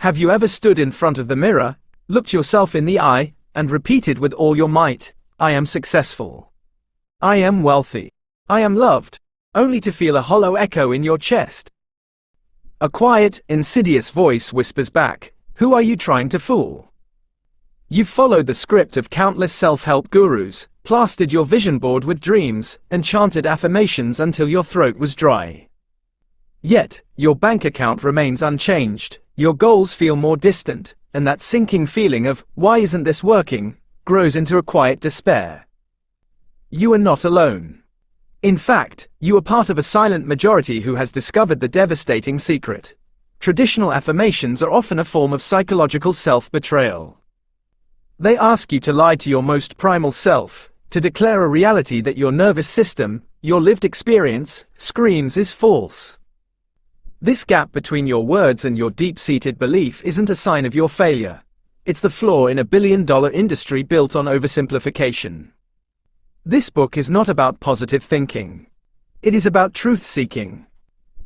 Have you ever stood in front of the mirror, looked yourself in the eye, and repeated with all your might, "I am successful. I am wealthy. I am loved," only to feel a hollow echo in your chest? A quiet, insidious voice whispers back, "Who are you trying to fool?" You've followed the script of countless self-help gurus, plastered your vision board with dreams, and chanted affirmations until your throat was dry. Yet, your bank account remains unchanged, your goals feel more distant, and that sinking feeling of, "Why isn't this working?" grows into a quiet despair. You are not alone. In fact, you are part of a silent majority who has discovered the devastating secret. Traditional affirmations are often a form of psychological self-betrayal. They ask you to lie to your most primal self, to declare a reality that your nervous system, your lived experience, screams is false. This gap between your words and your deep-seated belief isn't a sign of your failure. It's the flaw in a billion-dollar industry built on oversimplification. This book is not about positive thinking. It is about truth-seeking.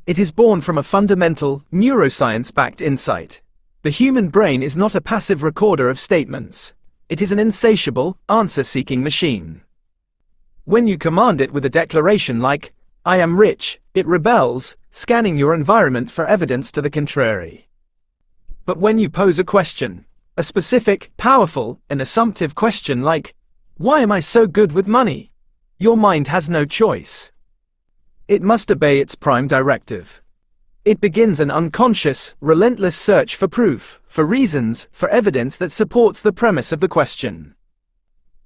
It is born from a fundamental, neuroscience-backed insight. The human brain is not a passive recorder of statements. It is an insatiable, answer-seeking machine. When you command it with a declaration like, "I am rich," it rebels, scanning your environment for evidence to the contrary. But when you pose a question, a specific, powerful, and assumptive question like, "Why am I so good with money?" your mind has no choice. It must obey its prime directive. It begins an unconscious, relentless search for proof, for reasons, for evidence that supports the premise of the question.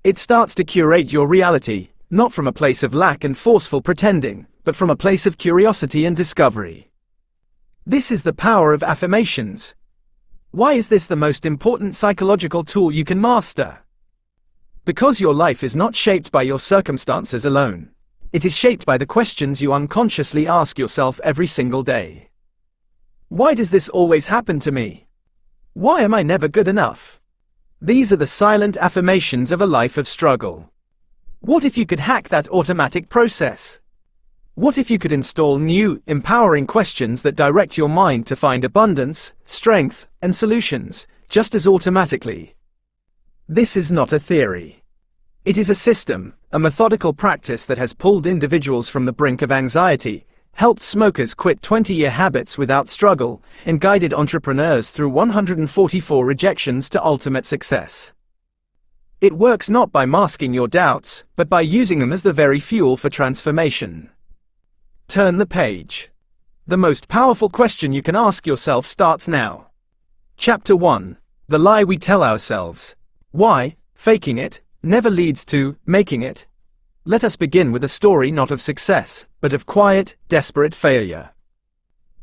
It starts to curate your reality, not from a place of lack and forceful pretending, but from a place of curiosity and discovery. This is the power of affirmations. Why is this the most important psychological tool you can master? Because your life is not shaped by your circumstances alone. It is shaped by the questions you unconsciously ask yourself every single day. Why does this always happen to me? Why am I never good enough? These are the silent affirmations of a life of struggle. What if you could hack that automatic process? What if you could install new, empowering questions that direct your mind to find abundance, strength, and solutions, just as automatically? This is not a theory. It is a system, a methodical practice that has pulled individuals from the brink of anxiety, helped smokers quit 20-year habits without struggle, and guided entrepreneurs through 144 rejections to ultimate success. It works not by masking your doubts, but by using them as the very fuel for transformation. Turn the page. The most powerful question you can ask yourself starts now. Chapter 1. The lie we tell ourselves. Why, faking it, never leads to making it. Let us begin with a story not of success, but of quiet, desperate failure.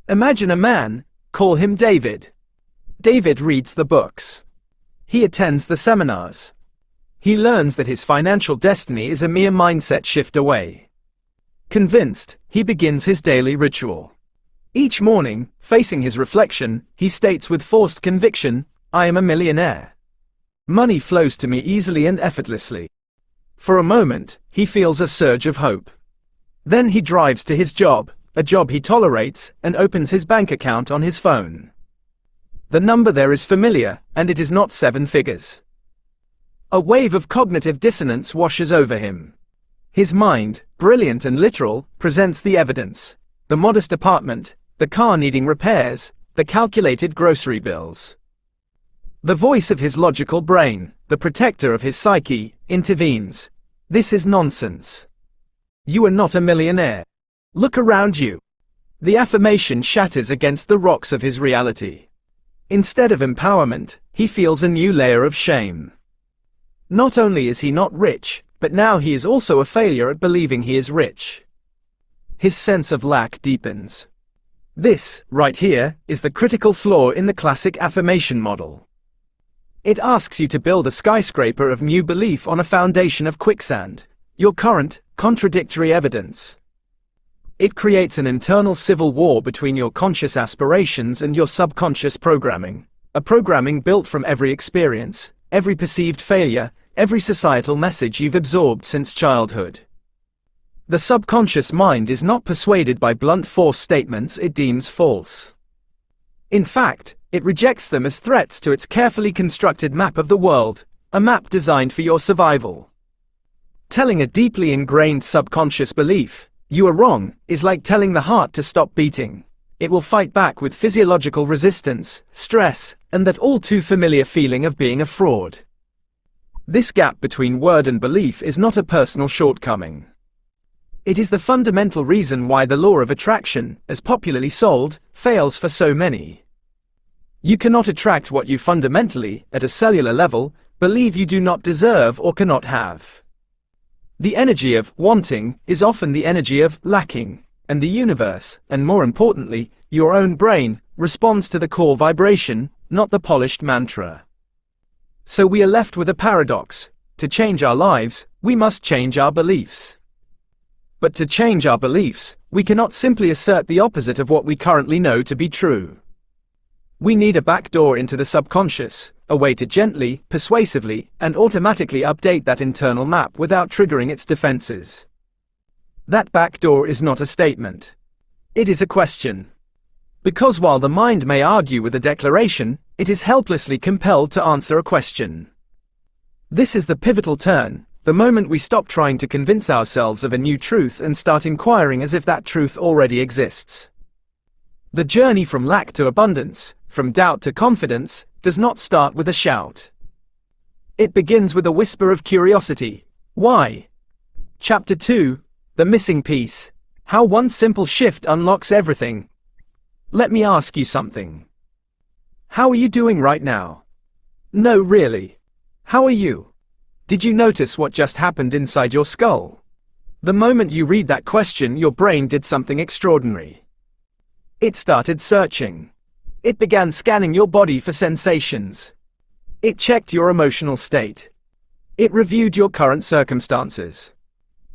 Imagine a man, call him David. David reads the books. He attends the seminars. He learns that his financial destiny is a mere mindset shift away. Convinced, he begins his daily ritual. Each morning, facing his reflection, he states with forced conviction, "I am a millionaire. Money flows to me easily and effortlessly." For a moment, he feels a surge of hope. Then he drives to his job, a job he tolerates, and opens his bank account on his phone. The number there is familiar, and it is not 7 figures. A wave of cognitive dissonance washes over him. His mind, brilliant and literal, presents the evidence. The modest apartment, the car needing repairs, the calculated grocery bills. The voice of his logical brain, the protector of his psyche, intervenes. This is nonsense. You are not a millionaire. Look around you. The affirmation shatters against the rocks of his reality. Instead of empowerment, he feels a new layer of shame. Not only is he not rich, but now he is also a failure at believing he is rich. His sense of lack deepens. This, right here, is the critical flaw in the classic affirmation model. It asks you to build a skyscraper of new belief on a foundation of quicksand, your current, contradictory evidence. It creates an internal civil war between your conscious aspirations and your subconscious programming, a programming built from every experience, every perceived failure, every societal message you've absorbed since childhood. The subconscious mind is not persuaded by blunt force statements it deems false. In fact, it rejects them as threats to its carefully constructed map of the world, a map designed for your survival. Telling a deeply ingrained subconscious belief, "You are wrong," is like telling the heart to stop beating. It will fight back with physiological resistance, stress, and that all too familiar feeling of being a fraud. This gap between word and belief is not a personal shortcoming. It is the fundamental reason why the law of attraction, as popularly sold, fails for so many. You cannot attract what you fundamentally, at a cellular level, believe you do not deserve or cannot have. The energy of wanting is often the energy of lacking, and the universe, and more importantly, your own brain, responds to the core vibration, not the polished mantra. So we are left with a paradox. To change our lives, we must change our beliefs. But to change our beliefs, we cannot simply assert the opposite of what we currently know to be true. We need a backdoor into the subconscious, a way to gently, persuasively, and automatically update that internal map without triggering its defenses. That backdoor is not a statement. It is a question. Because while the mind may argue with a declaration, it is helplessly compelled to answer a question. This is the pivotal turn, the moment we stop trying to convince ourselves of a new truth and start inquiring as if that truth already exists. The journey from lack to abundance, from doubt to confidence, does not start with a shout. It begins with a whisper of curiosity. Why? Chapter 2, The Missing Piece. How one simple shift unlocks everything. Let me ask you something. How are you doing right now? No, really. How are you? Did you notice what just happened inside your skull? The moment you read that question, your brain did something extraordinary. It started searching. It began scanning your body for sensations. It checked your emotional state. It reviewed your current circumstances.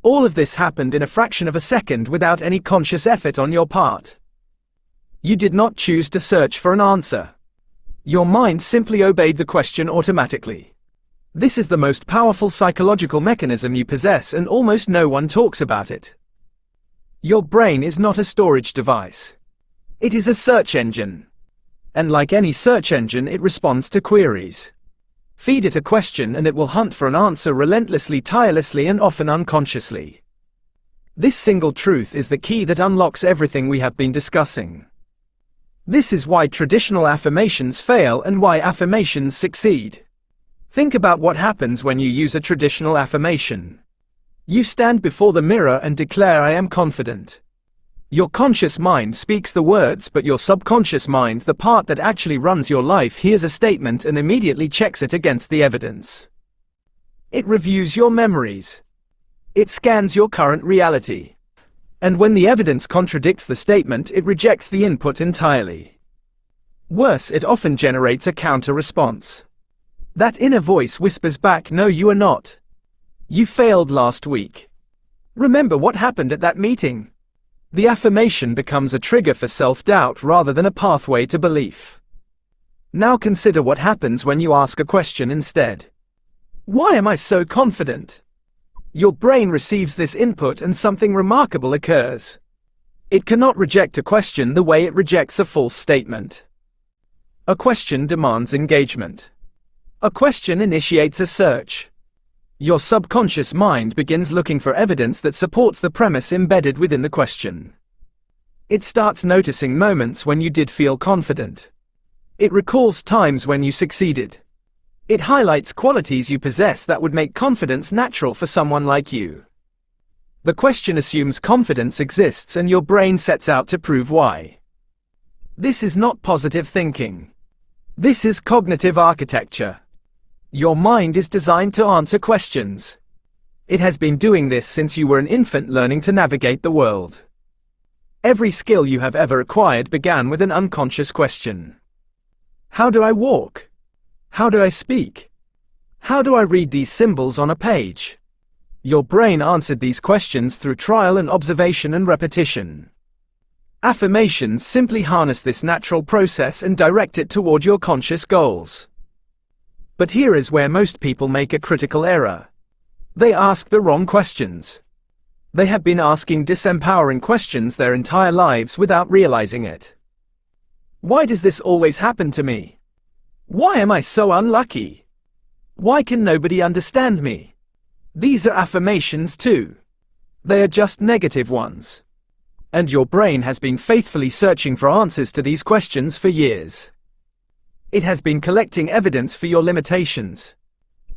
All of this happened in a fraction of a second without any conscious effort on your part. You did not choose to search for an answer. Your mind simply obeyed the question automatically. This is the most powerful psychological mechanism you possess, and almost no one talks about it. Your brain is not a storage device. It is a search engine. And like any search engine, it responds to queries. Feed it a question and it will hunt for an answer relentlessly, tirelessly, and often unconsciously. This single truth is the key that unlocks everything we have been discussing. This is why traditional affirmations fail and why affirmations succeed. Think about what happens when you use a traditional affirmation. You stand before the mirror and declare, "I am confident." Your conscious mind speaks the words, but your subconscious mind, the part that actually runs your life, hears a statement and immediately checks it against the evidence. It reviews your memories. It scans your current reality. And when the evidence contradicts the statement, it rejects the input entirely. Worse, it often generates a counter-response. That inner voice whispers back, "No, you are not. You failed last week. Remember what happened at that meeting?" The affirmation becomes a trigger for self-doubt rather than a pathway to belief. Now consider what happens when you ask a question instead. Why am I so confident? Your brain receives this input and something remarkable occurs. It cannot reject a question the way it rejects a false statement. A question demands engagement. A question initiates a search. Your subconscious mind begins looking for evidence that supports the premise embedded within the question. It starts noticing moments when you did feel confident. It recalls times when you succeeded. It highlights qualities you possess that would make confidence natural for someone like you. The question assumes confidence exists and your brain sets out to prove why. This is not positive thinking. This is cognitive architecture. Your mind is designed to answer questions. It has been doing this since you were an infant learning to navigate the world. Every skill you have ever acquired began with an unconscious question. How do I walk? How do I speak? How do I read these symbols on a page? Your brain answered these questions through trial and observation and repetition. Affirmations simply harness this natural process and direct it toward your conscious goals. But here is where most people make a critical error. They ask the wrong questions. They have been asking disempowering questions their entire lives without realizing it. Why does this always happen to me? Why am I so unlucky? Why can nobody understand me? These are affirmations too. They are just negative ones. And your brain has been faithfully searching for answers to these questions for years. It has been collecting evidence for your limitations.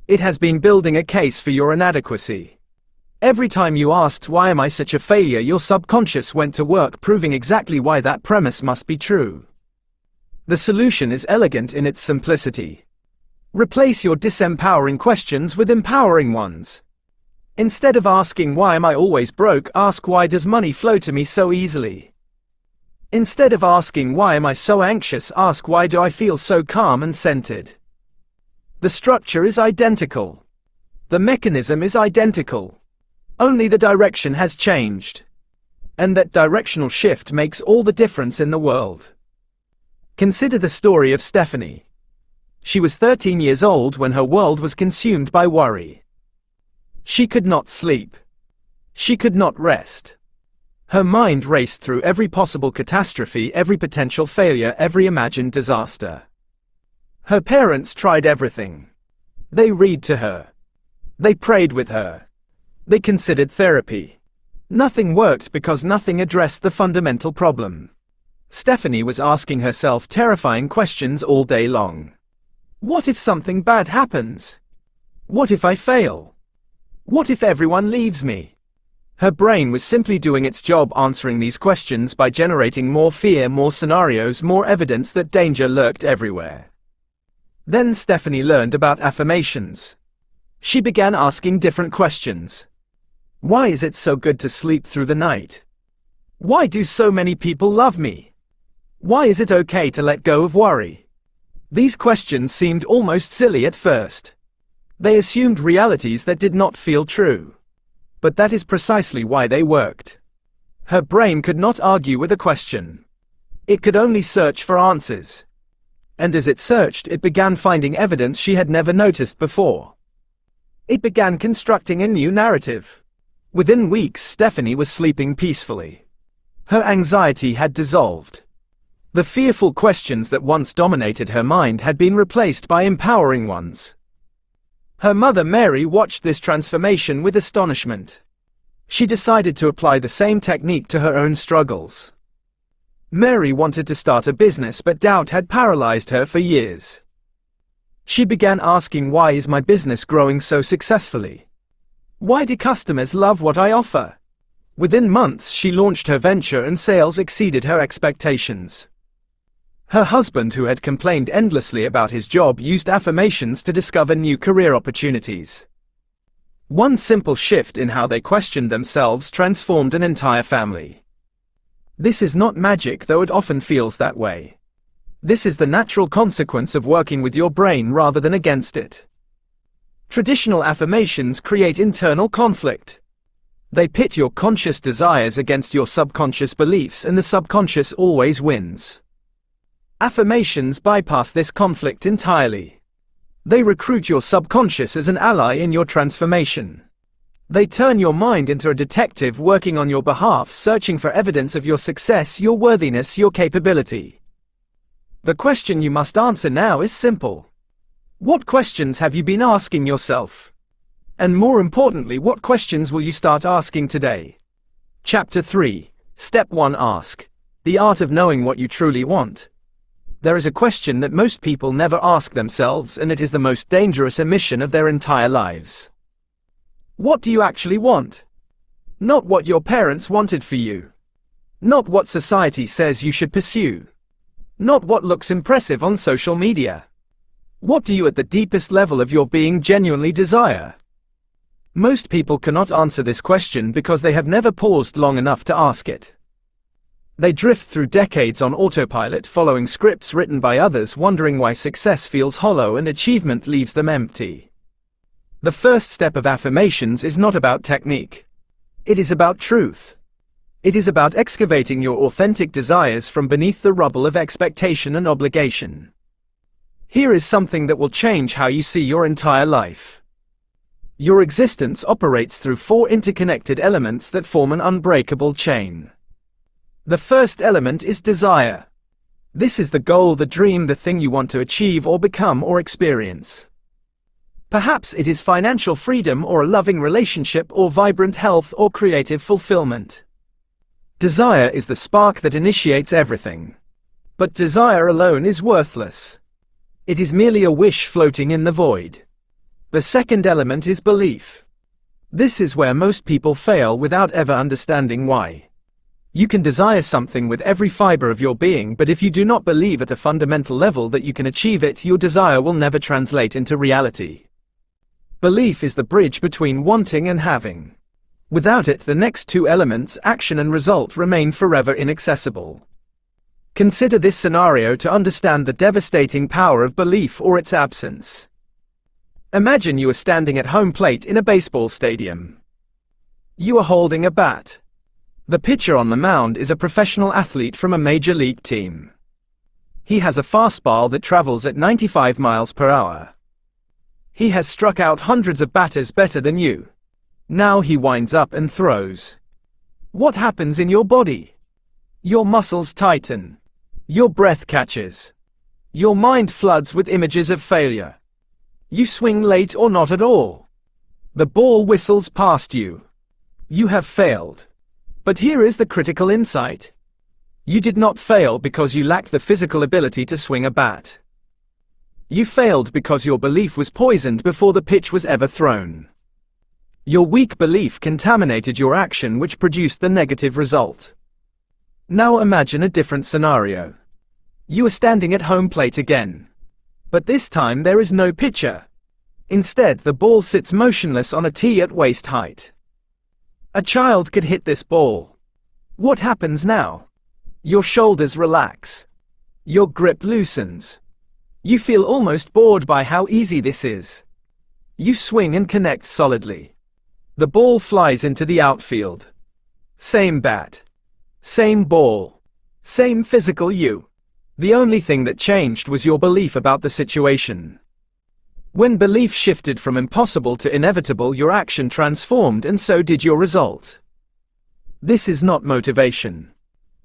It has been building a case for your inadequacy. Every time you asked, "Why am I such a failure?" your subconscious went to work proving exactly why that premise must be true. The solution is elegant in its simplicity. Replace your disempowering questions with empowering ones. Instead of asking, "Why am I always broke?" ask, "Why does money flow to me so easily?" Instead of asking, "Why am I so anxious?" ask, "Why do I feel so calm and centered?" The structure is identical. The mechanism is identical. Only the direction has changed. And that directional shift makes all the difference in the world. Consider the story of Stephanie. She was 13 years old when her world was consumed by worry. She could not sleep. She could not rest. Her mind raced through every possible catastrophe, every potential failure, every imagined disaster. Her parents tried everything. They read to her. They prayed with her. They considered therapy. Nothing worked because nothing addressed the fundamental problem. Stephanie was asking herself terrifying questions all day long. What if something bad happens? What if I fail? What if everyone leaves me? Her brain was simply doing its job answering these questions by generating more fear, more scenarios, more evidence that danger lurked everywhere. Then Stephanie learned about affirmations. She began asking different questions. Why is it so good to sleep through the night? Why do so many people love me? Why is it okay to let go of worry? These questions seemed almost silly at first. They assumed realities that did not feel true. But that is precisely why they worked. Her brain could not argue with a question. It could only search for answers. And as it searched, it began finding evidence she had never noticed before. It began constructing a new narrative. Within weeks, Stephanie was sleeping peacefully. Her anxiety had dissolved. The fearful questions that once dominated her mind had been replaced by empowering ones. Her mother Mary watched this transformation with astonishment. She decided to apply the same technique to her own struggles. Mary wanted to start a business, but doubt had paralyzed her for years. She began asking, "Why is my business growing so successfully? Why do customers love what I offer?" Within months, she launched her venture and sales exceeded her expectations. Her husband, who had complained endlessly about his job, used affirmations to discover new career opportunities. One simple shift in how they questioned themselves transformed an entire family. This is not magic, though it often feels that way. This is the natural consequence of working with your brain rather than against it. Traditional affirmations create internal conflict. They pit your conscious desires against your subconscious beliefs, and the subconscious always wins. Affirmations bypass this conflict entirely. They recruit your subconscious as an ally in your transformation. They turn your mind into a detective working on your behalf, searching for evidence of your success, your worthiness, your capability. The question you must answer now is simple. What questions have you been asking yourself? And more importantly, what questions will you start asking today? Chapter 3. Step 1. Ask. The art of knowing what you truly want. There is a question that most people never ask themselves, and it is the most dangerous omission of their entire lives. What do you actually want? Not what your parents wanted for you. Not what society says you should pursue. Not what looks impressive on social media. What do you at the deepest level of your being genuinely desire? Most people cannot answer this question because they have never paused long enough to ask it. They drift through decades on autopilot, following scripts written by others, wondering why success feels hollow and achievement leaves them empty. The first step of affirmations is not about technique. It is about truth. It is about excavating your authentic desires from beneath the rubble of expectation and obligation. Here is something that will change how you see your entire life. Your existence operates through 4 interconnected elements that form an unbreakable chain. The first element is desire. This is the goal, the dream, the thing you want to achieve or become or experience. Perhaps it is financial freedom or a loving relationship or vibrant health or creative fulfillment. Desire is the spark that initiates everything. But desire alone is worthless. It is merely a wish floating in the void. The second element is belief. This is where most people fail without ever understanding why. You can desire something with every fiber of your being, but if you do not believe at a fundamental level that you can achieve it, your desire will never translate into reality. Belief is the bridge between wanting and having. Without it, the next two elements, action and result, remain forever inaccessible. Consider this scenario to understand the devastating power of belief or its absence. Imagine you are standing at home plate in a baseball stadium. You are holding a bat. The pitcher on the mound is a professional athlete from a major league team. He has a fastball that travels at 95 miles per hour. He has struck out hundreds of batters better than you. Now he winds up and throws. What happens in your body? Your muscles tighten. Your breath catches. Your mind floods with images of failure. You swing late or not at all. The ball whistles past you. You have failed. But here is the critical insight. You did not fail because you lacked the physical ability to swing a bat. You failed because your belief was poisoned before the pitch was ever thrown. Your weak belief contaminated your action, which produced the negative result. Now imagine a different scenario. You are standing at home plate again. But this time there is no pitcher. Instead, the ball sits motionless on a tee at waist height. A child could hit this ball. What happens now? Your shoulders relax. Your grip loosens. You feel almost bored by how easy this is. You swing and connect solidly. The ball flies into the outfield. Same bat. Same ball. Same physical you. The only thing that changed was your belief about the situation. When belief shifted from impossible to inevitable, your action transformed, and so did your result. This is not motivation.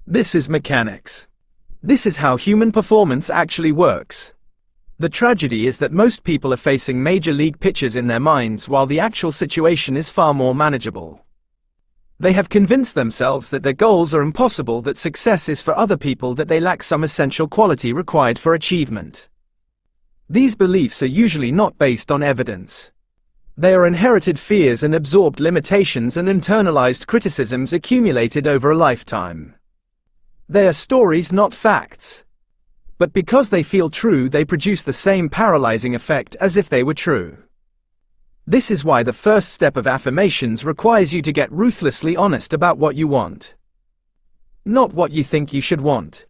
This is mechanics. This is how human performance actually works. The tragedy is that most people are facing major league pitchers in their minds while the actual situation is far more manageable. They have convinced themselves that their goals are impossible, that success is for other people, that they lack some essential quality required for achievement. These beliefs are usually not based on evidence. They are inherited fears and absorbed limitations and internalized criticisms accumulated over a lifetime. They are stories, not facts. But because they feel true, they produce the same paralyzing effect as if they were true. This is why the first step of affirmations requires you to get ruthlessly honest about what you want. Not what you think you should want.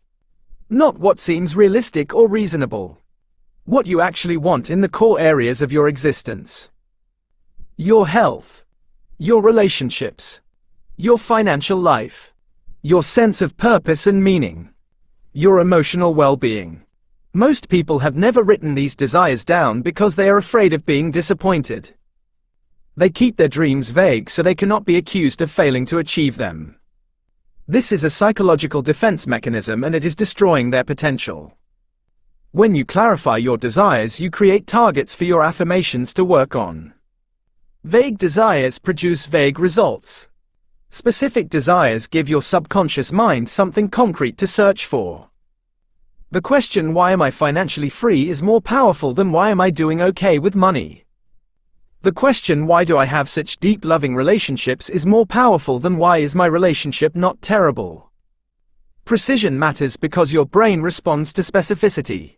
Not what seems realistic or reasonable. What you actually want in the core areas of your existence. Your health. Your relationships. Your financial life. Your sense of purpose and meaning. Your emotional well-being. Most people have never written these desires down because they are afraid of being disappointed. They keep their dreams vague so they cannot be accused of failing to achieve them. This is a psychological defense mechanism, and it is destroying their potential. When you clarify your desires, you create targets for your affirmations to work on. Vague desires produce vague results. Specific desires give your subconscious mind something concrete to search for. The question, why am I financially free, is more powerful than why am I doing okay with money. The question, why do I have such deep loving relationships, is more powerful than why is my relationship not terrible. Precision matters because your brain responds to specificity.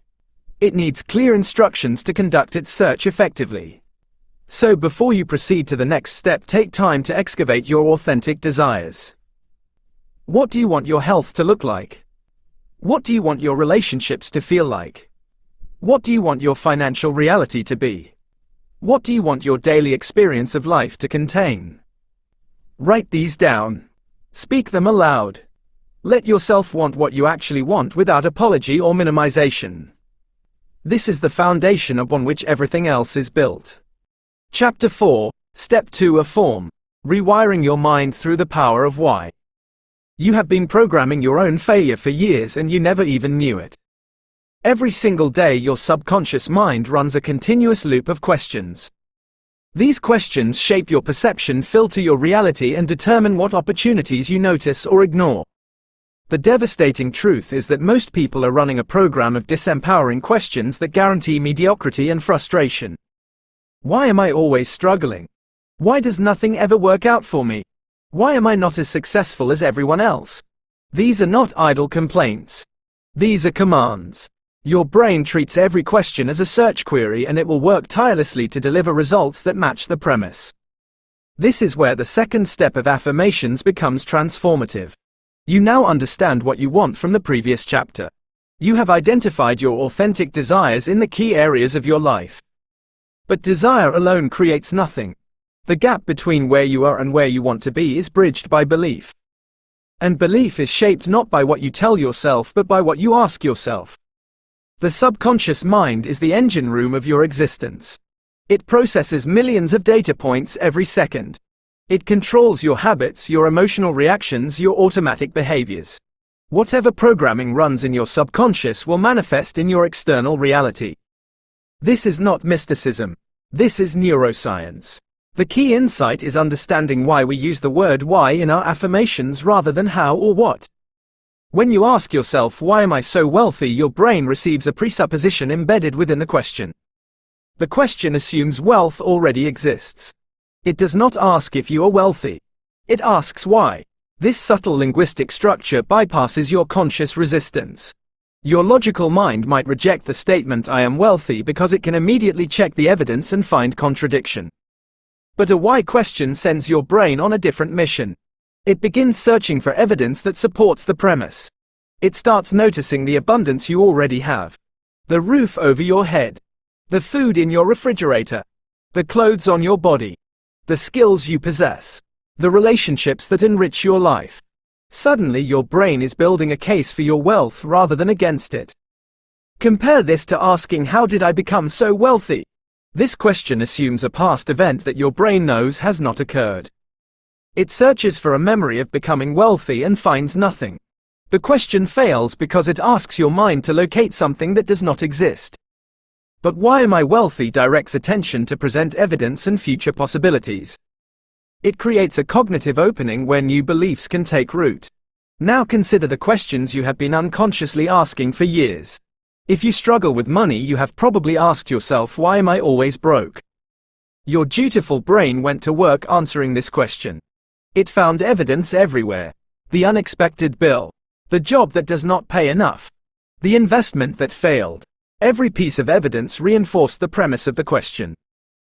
It needs clear instructions to conduct its search effectively. So before you proceed to the next step, take time to excavate your authentic desires. What do you want your health to look like? What do you want your relationships to feel like? What do you want your financial reality to be? What do you want your daily experience of life to contain? Write these down. Speak them aloud. Let yourself want what you actually want without apology or minimization. This is the foundation upon which everything else is built. Chapter 4, Step 2, Afform. Rewiring your mind through the power of why. You have been programming your own failure for years and you never even knew it. Every single day your subconscious mind runs a continuous loop of questions. These questions shape your perception, filter your reality, and determine what opportunities you notice or ignore. The devastating truth is that most people are running a program of disempowering questions that guarantee mediocrity and frustration. Why am I always struggling? Why does nothing ever work out for me? Why am I not as successful as everyone else? These are not idle complaints. These are commands. Your brain treats every question as a search query, and it will work tirelessly to deliver results that match the premise. This is where the second step of affirmations becomes transformative. You now understand what you want from the previous chapter. You have identified your authentic desires in the key areas of your life. But desire alone creates nothing. The gap between where you are and where you want to be is bridged by belief. And belief is shaped not by what you tell yourself but by what you ask yourself. The subconscious mind is the engine room of your existence. It processes millions of data points every second. It controls your habits, your emotional reactions, your automatic behaviors. Whatever programming runs in your subconscious will manifest in your external reality. This is not mysticism. This is neuroscience. The key insight is understanding why we use the word why in our affirmations rather than how or what. When you ask yourself, why am I so wealthy, your brain receives a presupposition embedded within the question. The question assumes wealth already exists. It does not ask if you are wealthy. It asks why. This subtle linguistic structure bypasses your conscious resistance. Your logical mind might reject the statement I am wealthy because it can immediately check the evidence and find contradiction. But a why question sends your brain on a different mission. It begins searching for evidence that supports the premise. It starts noticing the abundance you already have. The roof over your head. The food in your refrigerator. The clothes on your body. The skills you possess. The relationships that enrich your life. Suddenly your brain is building a case for your wealth rather than against it. Compare this to asking, how did I become so wealthy? This question assumes a past event that your brain knows has not occurred. It searches for a memory of becoming wealthy and finds nothing. The question fails because it asks your mind to locate something that does not exist. But why am I wealthy directs attention to present evidence and future possibilities. It creates a cognitive opening where new beliefs can take root. Now consider the questions you have been unconsciously asking for years. If you struggle with money, you have probably asked yourself, why am I always broke? Your dutiful brain went to work answering this question. It found evidence everywhere. The unexpected bill. The job that does not pay enough. The investment that failed. Every piece of evidence reinforced the premise of the question.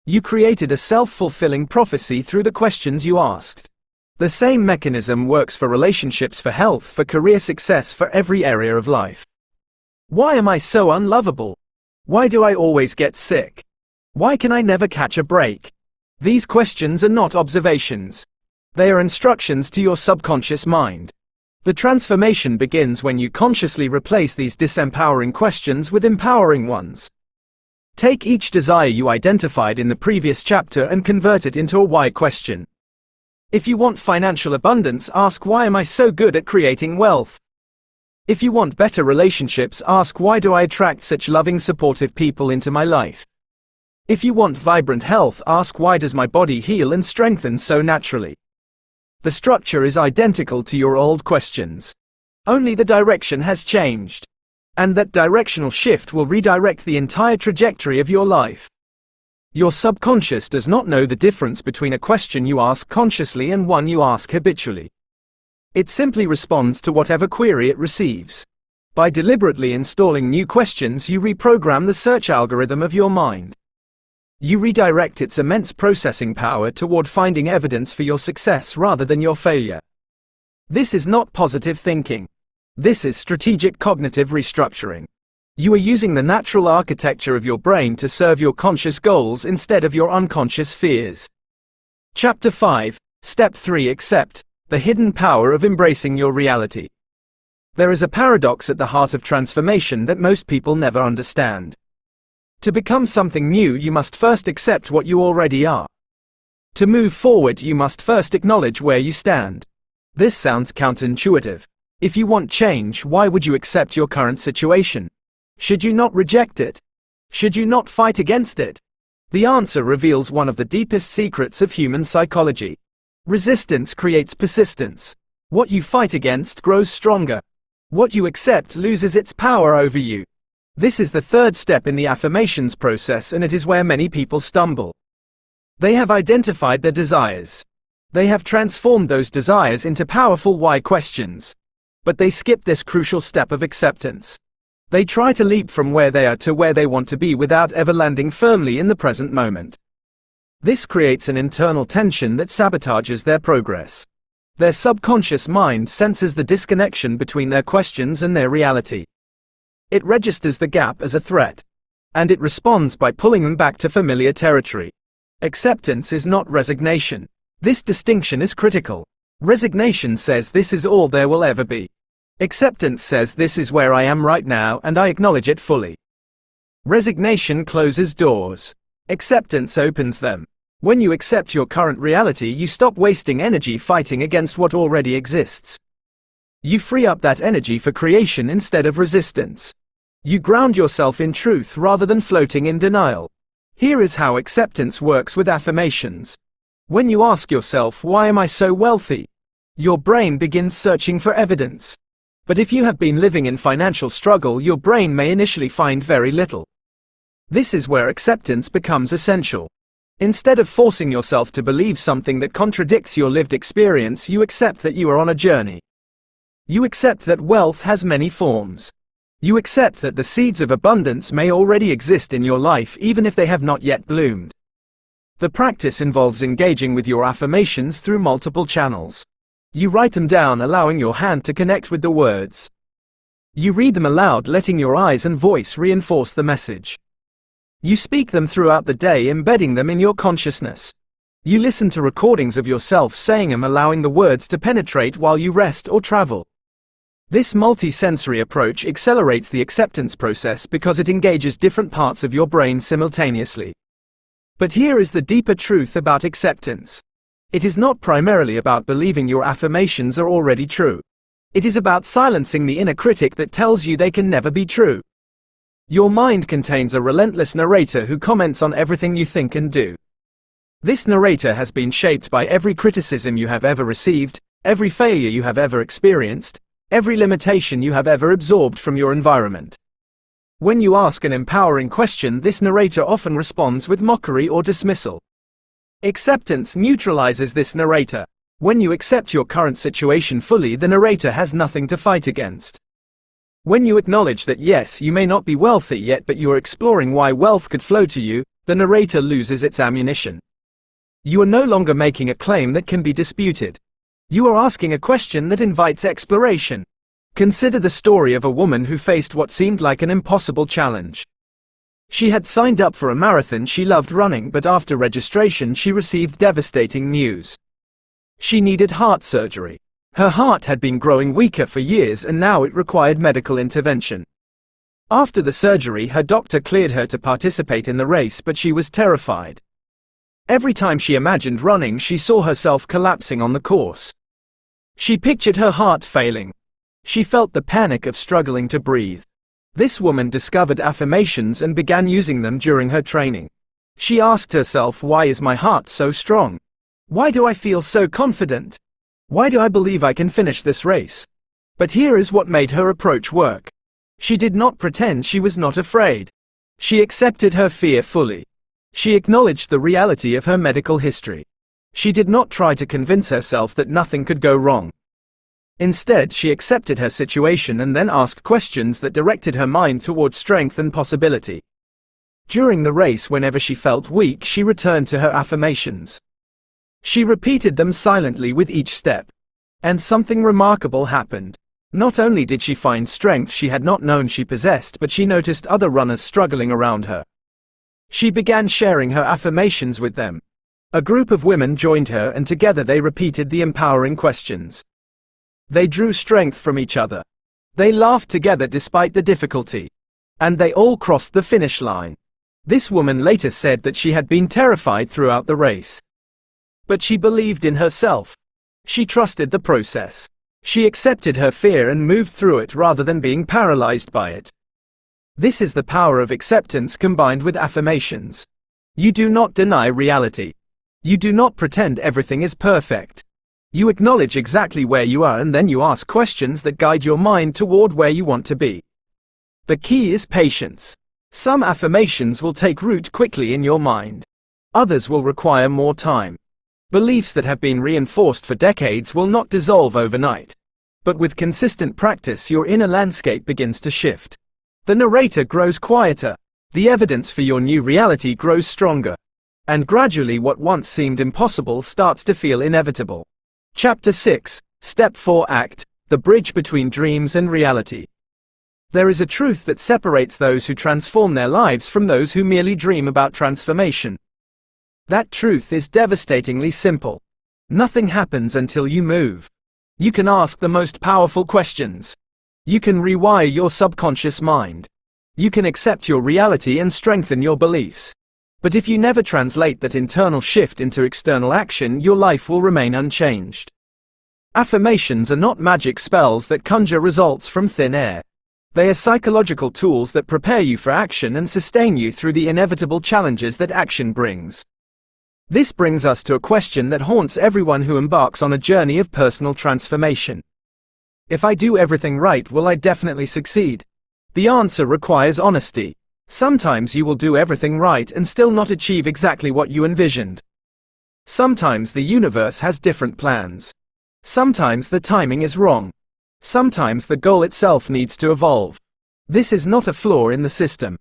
You created a self-fulfilling prophecy through the questions you asked. The same mechanism works for relationships, for health, for career success, for every area of life. Why am I so unlovable? Why do I always get sick? Why can I never catch a break? These questions are not observations. They are instructions to your subconscious mind. The transformation begins when you consciously replace these disempowering questions with empowering ones. Take each desire you identified in the previous chapter and convert it into a why question. If you want financial abundance, ask, why am I so good at creating wealth? If you want better relationships, ask, why do I attract such loving, supportive people into my life? If you want vibrant health, ask, why does my body heal and strengthen so naturally? The structure is identical to your old questions. Only the direction has changed. And that directional shift will redirect the entire trajectory of your life. Your subconscious does not know the difference between a question you ask consciously and one you ask habitually. It simply responds to whatever query it receives. By deliberately installing new questions, you reprogram the search algorithm of your mind. You redirect its immense processing power toward finding evidence for your success rather than your failure. This is not positive thinking. This is strategic cognitive restructuring. You are using the natural architecture of your brain to serve your conscious goals instead of your unconscious fears. Chapter 5, Step 3. Accept the hidden power of embracing your reality. There is a paradox at the heart of transformation that most people never understand. To become something new, you must first accept what you already are. To move forward, you must first acknowledge where you stand. This sounds counterintuitive. If you want change, why would you accept your current situation? Should you not reject it? Should you not fight against it? The answer reveals one of the deepest secrets of human psychology. Resistance creates persistence. What you fight against grows stronger. What you accept loses its power over you. This is the third step in the affirmations process, and it is where many people stumble. They have identified their desires. They have transformed those desires into powerful why questions. But they skip this crucial step of acceptance. They try to leap from where they are to where they want to be without ever landing firmly in the present moment. This creates an internal tension that sabotages their progress. Their subconscious mind senses the disconnection between their questions and their reality. It registers the gap as a threat, and it responds by pulling them back to familiar territory. Acceptance is not resignation. This distinction is critical. Resignation says this is all there will ever be. Acceptance says this is where I am right now and I acknowledge it fully. Resignation closes doors. Acceptance opens them. When you accept your current reality, you stop wasting energy fighting against what already exists. You free up that energy for creation instead of resistance. You ground yourself in truth rather than floating in denial. Here is how acceptance works with affirmations. When you ask yourself, "Why am I so wealthy?" your brain begins searching for evidence. But if you have been living in financial struggle, your brain may initially find very little. This is where acceptance becomes essential. Instead of forcing yourself to believe something that contradicts your lived experience, you accept that you are on a journey. You accept that wealth has many forms. You accept that the seeds of abundance may already exist in your life even if they have not yet bloomed. The practice involves engaging with your affirmations through multiple channels. You write them down, allowing your hand to connect with the words. You read them aloud, letting your eyes and voice reinforce the message. You speak them throughout the day, embedding them in your consciousness. You listen to recordings of yourself saying them, allowing the words to penetrate while you rest or travel. This multi-sensory approach accelerates the acceptance process because it engages different parts of your brain simultaneously. But here is the deeper truth about acceptance. It is not primarily about believing your affirmations are already true. It is about silencing the inner critic that tells you they can never be true. Your mind contains a relentless narrator who comments on everything you think and do. This narrator has been shaped by every criticism you have ever received, every failure you have ever experienced, every limitation you have ever absorbed from your environment. When you ask an empowering question, this narrator often responds with mockery or dismissal. Acceptance neutralizes this narrator. When you accept your current situation fully, the narrator has nothing to fight against. When you acknowledge that yes, you may not be wealthy yet, but you are exploring why wealth could flow to you, the narrator loses its ammunition. You are no longer making a claim that can be disputed. You are asking a question that invites exploration. Consider the story of a woman who faced what seemed like an impossible challenge. She had signed up for a marathon she loved running, but after registration she received devastating news. She needed heart surgery. Her heart had been growing weaker for years and now it required medical intervention. After the surgery, her doctor cleared her to participate in the race, but she was terrified. Every time she imagined running, she saw herself collapsing on the course. She pictured her heart failing. She felt the panic of struggling to breathe. This woman discovered affirmations and began using them during her training. She asked herself, "Why is my heart so strong? Why do I feel so confident? Why do I believe I can finish this race?" But here is what made her approach work. She did not pretend she was not afraid. She accepted her fear fully. She acknowledged the reality of her medical history. She did not try to convince herself that nothing could go wrong. Instead, she accepted her situation and then asked questions that directed her mind towards strength and possibility. During the race, whenever she felt weak, she returned to her affirmations. She repeated them silently with each step. And something remarkable happened. Not only did she find strength she had not known she possessed, but she noticed other runners struggling around her. She began sharing her affirmations with them. A group of women joined her and together they repeated the empowering questions. They drew strength from each other. They laughed together despite the difficulty. And they all crossed the finish line. This woman later said that she had been terrified throughout the race. But she believed in herself. She trusted the process. She accepted her fear and moved through it rather than being paralyzed by it. This is the power of acceptance combined with affirmations. You do not deny reality. You do not pretend everything is perfect. You acknowledge exactly where you are and then you ask questions that guide your mind toward where you want to be. The key is patience. Some affirmations will take root quickly in your mind. Others will require more time. Beliefs that have been reinforced for decades will not dissolve overnight. But with consistent practice, your inner landscape begins to shift. The narrator grows quieter. The evidence for your new reality grows stronger. And gradually what once seemed impossible starts to feel inevitable. Chapter 6, Step 4 Act, the bridge between dreams and reality. There is a truth that separates those who transform their lives from those who merely dream about transformation. That truth is devastatingly simple. Nothing happens until you move. You can ask the most powerful questions. You can rewire your subconscious mind. You can accept your reality and strengthen your beliefs. But if you never translate that internal shift into external action, your life will remain unchanged. Affirmations are not magic spells that conjure results from thin air. They are psychological tools that prepare you for action and sustain you through the inevitable challenges that action brings. This brings us to a question that haunts everyone who embarks on a journey of personal transformation. If I do everything right, will I definitely succeed? The answer requires honesty. Sometimes you will do everything right and still not achieve exactly what you envisioned. Sometimes the universe has different plans. Sometimes the timing is wrong. Sometimes the goal itself needs to evolve. This is not a flaw in the system.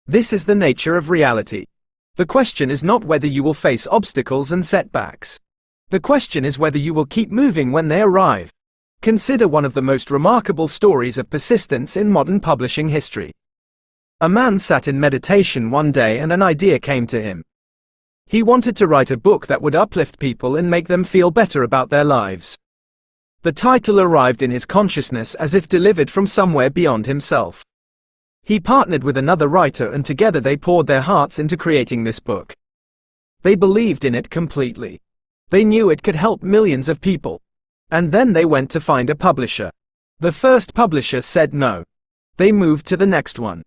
This is the nature of reality. The question is not whether you will face obstacles and setbacks. The question is whether you will keep moving when they arrive. Consider one of the most remarkable stories of persistence in modern publishing history. A man sat in meditation one day and an idea came to him. He wanted to write a book that would uplift people and make them feel better about their lives. The title arrived in his consciousness as if delivered from somewhere beyond himself. He partnered with another writer and together they poured their hearts into creating this book. They believed in it completely. They knew it could help millions of people. And then they went to find a publisher. The first publisher said no. They moved to the next one.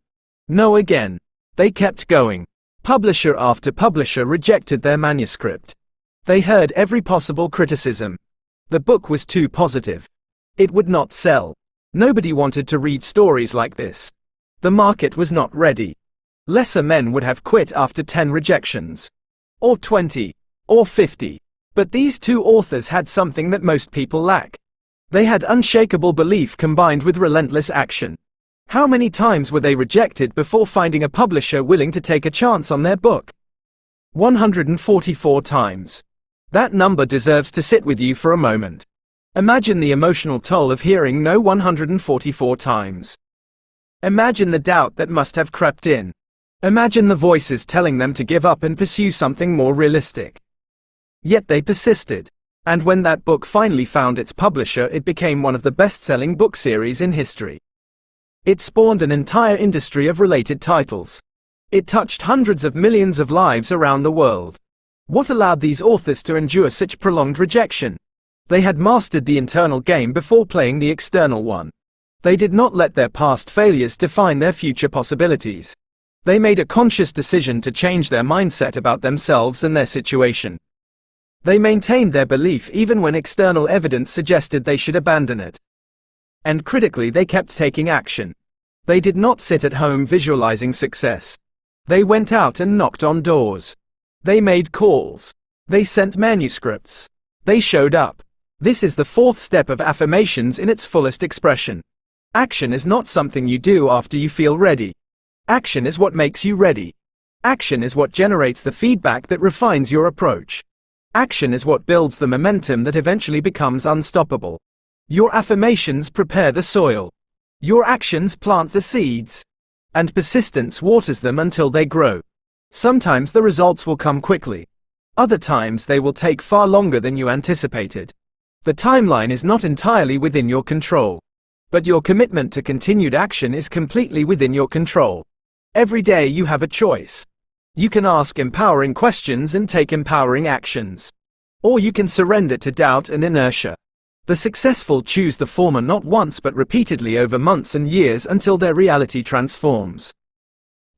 No again. They kept going. Publisher after publisher rejected their manuscript. They heard every possible criticism. The book was too positive. It would not sell. Nobody wanted to read stories like this. The market was not ready. Lesser men would have quit after 10 rejections. Or 20. Or 50. But these two authors had something that most people lack. They had unshakable belief combined with relentless action. How many times were they rejected before finding a publisher willing to take a chance on their book? 144 times. That number deserves to sit with you for a moment. Imagine the emotional toll of hearing no 144 times. Imagine the doubt that must have crept in. Imagine the voices telling them to give up and pursue something more realistic. Yet they persisted. And when that book finally found its publisher, it became one of the best-selling book series in history. It spawned an entire industry of related titles. It touched hundreds of millions of lives around the world. What allowed these authors to endure such prolonged rejection? They had mastered the internal game before playing the external one. They did not let their past failures define their future possibilities. They made a conscious decision to change their mindset about themselves and their situation. They maintained their belief even when external evidence suggested they should abandon it. And critically, they kept taking action. They did not sit at home visualizing success. They went out and knocked on doors. They made calls. They sent manuscripts. They showed up. This is the fourth step of affirmations in its fullest expression. Action is not something you do after you feel ready. Action is what makes you ready. Action is what generates the feedback that refines your approach. Action is what builds the momentum that eventually becomes unstoppable. Your affirmations prepare the soil. Your actions plant the seeds. And persistence waters them until they grow. Sometimes the results will come quickly. Other times they will take far longer than you anticipated. The timeline is not entirely within your control. But your commitment to continued action is completely within your control. Every day you have a choice. You can ask empowering questions and take empowering actions. Or you can surrender to doubt and inertia. The successful choose the former not once but repeatedly over months and years until their reality transforms.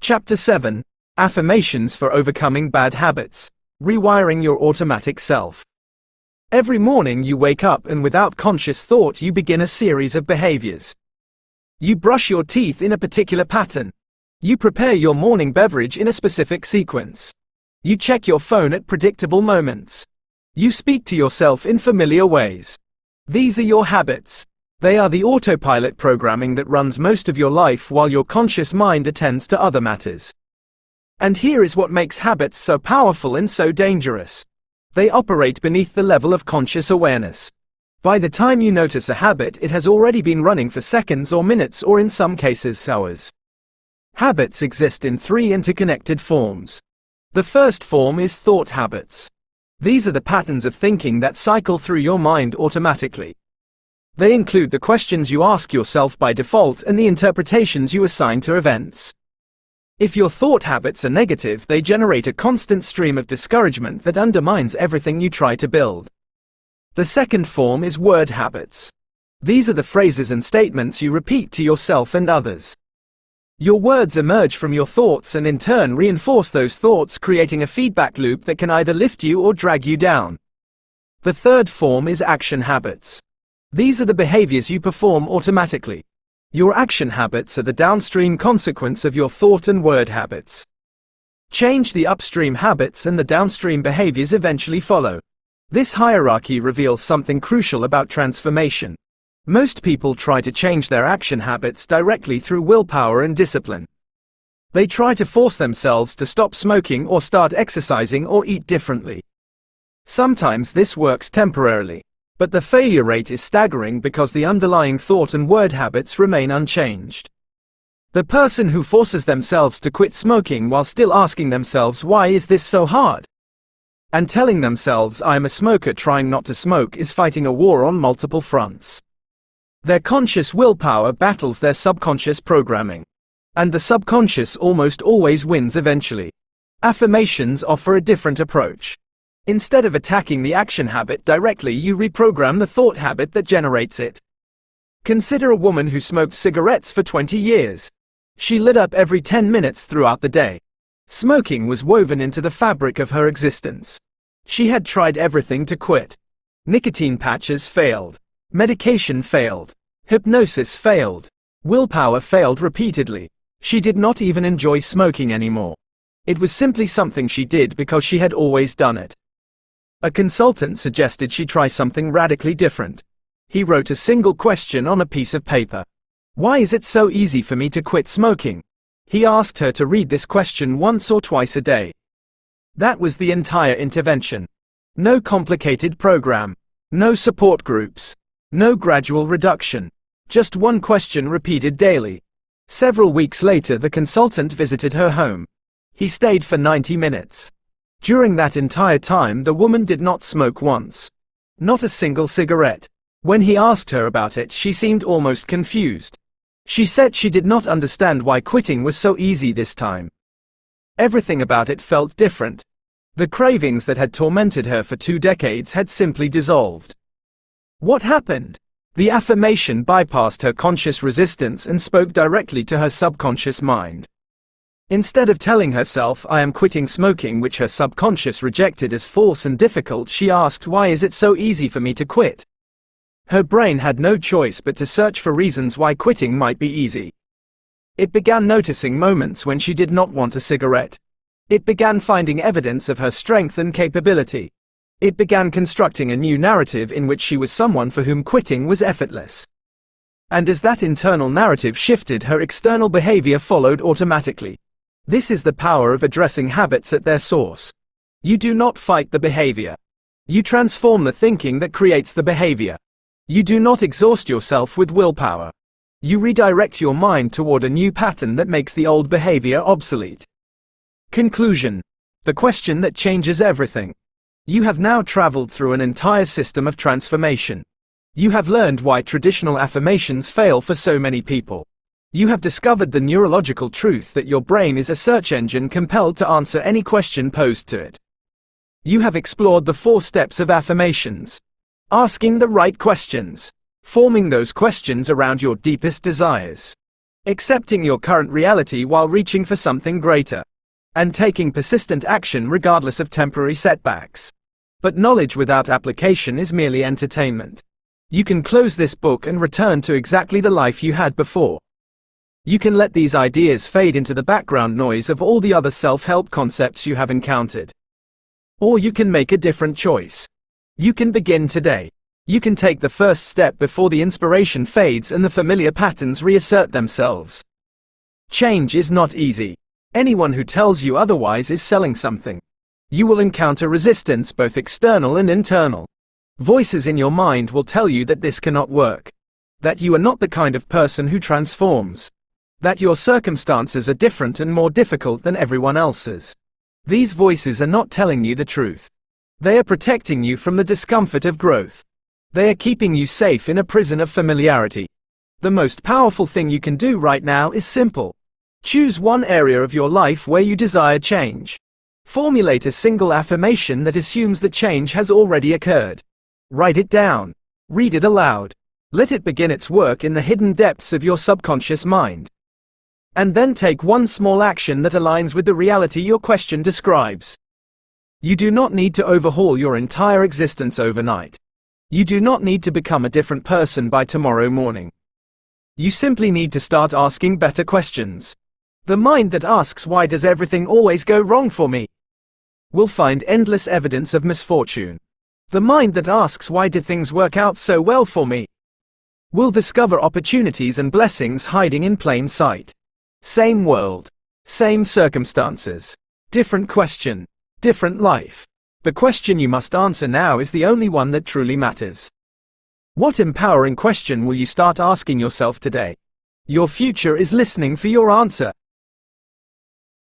Chapter 7. Affirmations for Overcoming Bad Habits. Rewiring Your Automatic Self. Every morning you wake up and without conscious thought you begin a series of behaviors. You brush your teeth in a particular pattern. You prepare your morning beverage in a specific sequence. You check your phone at predictable moments. You speak to yourself in familiar ways. These are your habits. They are the autopilot programming that runs most of your life while your conscious mind attends to other matters. And here is what makes habits so powerful and so dangerous. They operate beneath the level of conscious awareness. By the time you notice a habit, it has already been running for seconds or minutes or in some cases hours. Habits exist in three interconnected forms. The first form is thought habits. These are the patterns of thinking that cycle through your mind automatically. They include the questions you ask yourself by default and the interpretations you assign to events. If your thought habits are negative, they generate a constant stream of discouragement that undermines everything you try to build. The second form is word habits. These are the phrases and statements you repeat to yourself and others. Your words emerge from your thoughts and in turn reinforce those thoughts, creating a feedback loop that can either lift you or drag you down. The third form is action habits. These are the behaviors you perform automatically. Your action habits are the downstream consequence of your thought and word habits. Change the upstream habits and the downstream behaviors eventually follow. This hierarchy reveals something crucial about transformation. Most people try to change their action habits directly through willpower and discipline. They try to force themselves to stop smoking or start exercising or eat differently. Sometimes this works temporarily, but the failure rate is staggering because the underlying thought and word habits remain unchanged. The person who forces themselves to quit smoking while still asking themselves, "Why is this so hard?" and telling themselves, "I am a smoker trying not to smoke," is fighting a war on multiple fronts. Their conscious willpower battles their subconscious programming. And the subconscious almost always wins eventually. Affirmations offer a different approach. Instead of attacking the action habit directly, you reprogram the thought habit that generates it. Consider a woman who smoked cigarettes for 20 years. She lit up every 10 minutes throughout the day. Smoking was woven into the fabric of her existence. She had tried everything to quit. Nicotine patches failed. Medication failed. Hypnosis failed. Willpower failed repeatedly. She did not even enjoy smoking anymore. It was simply something she did because she had always done it. A consultant suggested she try something radically different. He wrote a single question on a piece of paper. "Why is it so easy for me to quit smoking?" He asked her to read this question once or twice a day. That was the entire intervention. No complicated program. No support groups. No gradual reduction. Just one question repeated daily. Several weeks later, the consultant visited her home. He stayed for 90 minutes. During that entire time, the woman did not smoke once. Not a single cigarette. When he asked her about it, she seemed almost confused. She said she did not understand why quitting was so easy this time. Everything about it felt different. The cravings that had tormented her for 2 decades had simply dissolved. What happened? The affirmation bypassed her conscious resistance and spoke directly to her subconscious mind. Instead of telling herself, "I am quitting smoking," which her subconscious rejected as false and difficult, she asked, "Why is it so easy for me to quit?" Her brain had no choice but to search for reasons why quitting might be easy. It began noticing moments when she did not want a cigarette. It began finding evidence of her strength and capability. It began constructing a new narrative in which she was someone for whom quitting was effortless. And as that internal narrative shifted, her external behavior followed automatically. This is the power of addressing habits at their source. You do not fight the behavior. You transform the thinking that creates the behavior. You do not exhaust yourself with willpower. You redirect your mind toward a new pattern that makes the old behavior obsolete. Conclusion. The question that changes everything. You have now traveled through an entire system of transformation. You have learned why traditional affirmations fail for so many people. You have discovered the neurological truth that your brain is a search engine compelled to answer any question posed to it. You have explored the 4 steps of affirmations. Asking the right questions. Forming those questions around your deepest desires. Accepting your current reality while reaching for something greater. And taking persistent action regardless of temporary setbacks. But knowledge without application is merely entertainment. You can close this book and return to exactly the life you had before. You can let these ideas fade into the background noise of all the other self-help concepts you have encountered. Or you can make a different choice. You can begin today. You can take the first step before the inspiration fades and the familiar patterns reassert themselves. Change is not easy. Anyone who tells you otherwise is selling something. You will encounter resistance, both external and internal. Voices in your mind will tell you that this cannot work. That you are not the kind of person who transforms. That your circumstances are different and more difficult than everyone else's. These voices are not telling you the truth. They are protecting you from the discomfort of growth. They are keeping you safe in a prison of familiarity. The most powerful thing you can do right now is simple. Choose one area of your life where you desire change. Formulate a single affirmation that assumes that change has already occurred. Write it down. Read it aloud. Let it begin its work in the hidden depths of your subconscious mind. And then take one small action that aligns with the reality your question describes. You do not need to overhaul your entire existence overnight. You do not need to become a different person by tomorrow morning. You simply need to start asking better questions. The mind that asks, "Why does everything always go wrong for me?" will find endless evidence of misfortune. The mind that asks, "Why do things work out so well for me?" will discover opportunities and blessings hiding in plain sight. Same world, same circumstances, different question, different life. The question you must answer now is the only one that truly matters. What empowering question will you start asking yourself today? Your future is listening for your answer.